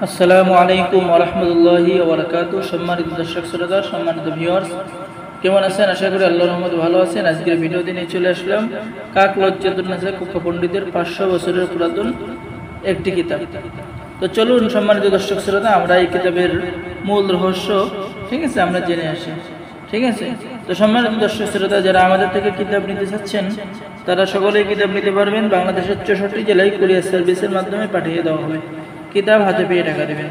আসসালামু আলাইকুম ওয়া রাহমাতুল্লাহি ওয়া বারাকাতুহু। সম্মানিত দর্শক শ্রোতা, সম্মানিত ভিউয়ার্স, কেমন আছেন? আশা করি আল্লাহর রহমতে ভালো আছেন। আজকের ভিডিওতে নিয়ে চলে আসলাম কাক লজ্জাতুন্নেসা কুক্কা পণ্ডিতের 500 বছরের পুরাতন একটি কিতাব। তো চলুন সম্মানিত দর্শক শ্রোতা, আমরা এই কিতাবের মূল রহস্য ঠিক আছে আমরা জেনে আসি। ঠিক আছে, তো সম্মানিত দর্শক শ্রোতা, যারা আমাদের থেকে কিতাব নিতে চাচ্ছেন তারা সকলেই কিতাব নিতে পারবেন। বাংলাদেশের 64 জেলায় কুরিয়ার সার্ভিসের মাধ্যমে পাঠিয়ে দেওয়া হবে। কিতাব হাতে পেয়ে টাকা দেবেন।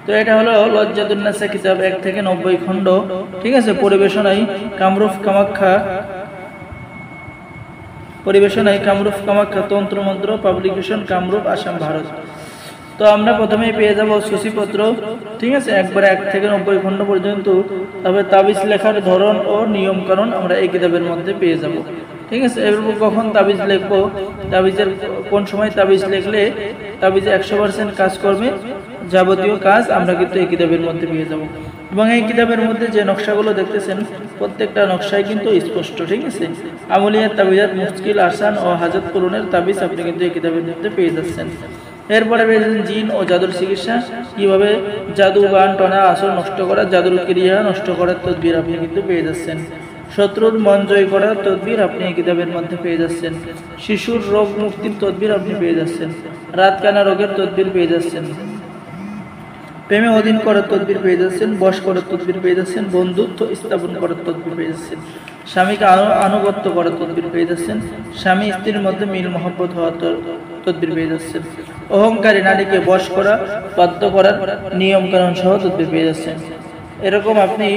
তো এটা হলো লজ্জাতুন্নেসা কিতাব 1 থেকে 90 খণ্ড। ঠিক আছে, পরিবেশনায় কামরূপ কামাখ্যা তন্ত্রমন্ত্র পাবলিকেশন, কামরূপ, আসাম, ভারত। তো আমরা প্রথমেই পেয়ে যাব সূচিপত্র। ঠিক আছে, একবারে 1 থেকে 90 খণ্ড পর্যন্ত। তবে তাবিজ লেখার ধরন ও নিয়ম কানুন আমরা এই কিতাবের মধ্যে পেয়ে যাব। ঠিক আছে, এরপর কখন তাবিজ লিখবো, তাবিজের কোন সময় তাবিজ লিখলে তাবিজে 100% কাজ করবে, যাবতীয় কাজ আমরা কিন্তু এই কিতাবের মধ্যে পেয়ে যাব। এবং এই কিতাবের মধ্যে যে নকশাগুলো দেখতেছেন প্রত্যেকটা নকশাই কিন্তু স্পষ্ট। ঠিক আছে, আমলিয়াত, তাবিজাত, মুশকিল, আসান ও হাজত পূরণের তাবিজ আপনি কিন্তু এই কিতাবের মধ্যে পেয়ে যাচ্ছেন। এরপরে পেয়েছেন জিন ও জাদুর চিকিৎসা, কিভাবে জাদু, গান, টনা, আসর নষ্ট করা, জাদুর ক্রিয়া নষ্ট করার তদবির আপনি কিন্তু পেয়ে যাচ্ছেন। শত্রুর মন জয় করার তদবির আপনি এই কিতাবের মধ্যে পেয়ে যাচ্ছেন। শিশুর রোগ মুক্তির তদবির আপনি পেয়ে যাচ্ছেন। রাত কানা রোগের তদবির পেয়ে যাচ্ছেন। প্রেমে অধীন করার তদবির পেয়ে যাচ্ছেন। বশ করার তদবির পেয়ে যাচ্ছেন। বন্ধুত্ব স্থাপন করার তদবির পেয়ে যাচ্ছেন। স্বামীকে আনুগত্য করার তদবির পেয়ে যাচ্ছেন। স্বামী স্ত্রীর মধ্যে মিল মহব্বত হওয়ার তদবির পেয়ে যাচ্ছেন। অহংকারী নারীকে বশ করা, বাধ্য করার নিয়ম কানুন সহ তদবির পেয়ে যাচ্ছেন। এরকম আপনি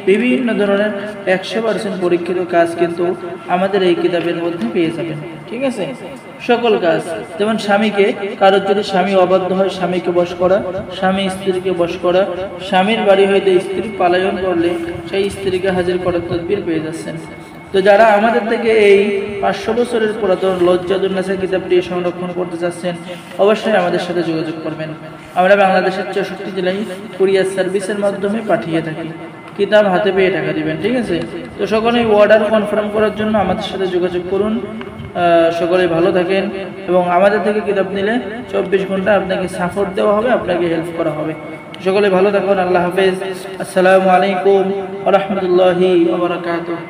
বিভিন্ন ধরনের 100% পরীক্ষিত কাজ কিন্তু আমাদের এই কিতাবের মধ্যে পেয়ে যাবেন। ঠিক আছে, সকল কাজ, যেমন স্বামীকে, কারোর যদি স্বামী অবাধ্য হয় স্বামীকে বশ করা, স্বামী স্ত্রীকে বশ করা, স্বামীর বাড়ি হইতে স্ত্রী পলায়ন করলে সেই স্ত্রীকে হাজির করার তদবির পেয়ে যাচ্ছেন। তো যারা আমাদের থেকে এই 500 বছরের পুরাতন লজ্জাতুন্নেসা কিতাবটি সংরক্ষণ করতে চাচ্ছেন অবশ্যই আমাদের সাথে যোগাযোগ করবেন। আমরা বাংলাদেশের 64 জেলায় কুরিয়ার সার্ভিসের মাধ্যমে পাঠিয়ে থাকি। কিতাব হাতে পেয়ে টাকা দিবেন। ঠিক আছে, তো সকলেই অর্ডার কনফার্ম করার জন্য আমাদের সাথে যোগাযোগ করুন। সকলেই ভালো থাকেন এবং আমাদের থেকে কিতাব নিলে 24 ঘন্টা আপনাকে সাপোর্ট দেওয়া হবে, আপনাকে হেল্প করা হবে। সকলে ভালো থাকুন। আল্লাহ হাফেজ। আসসালামু আলাইকুম ওয়া রাহমাতুল্লাহি ওয়া বারাকাতুহু।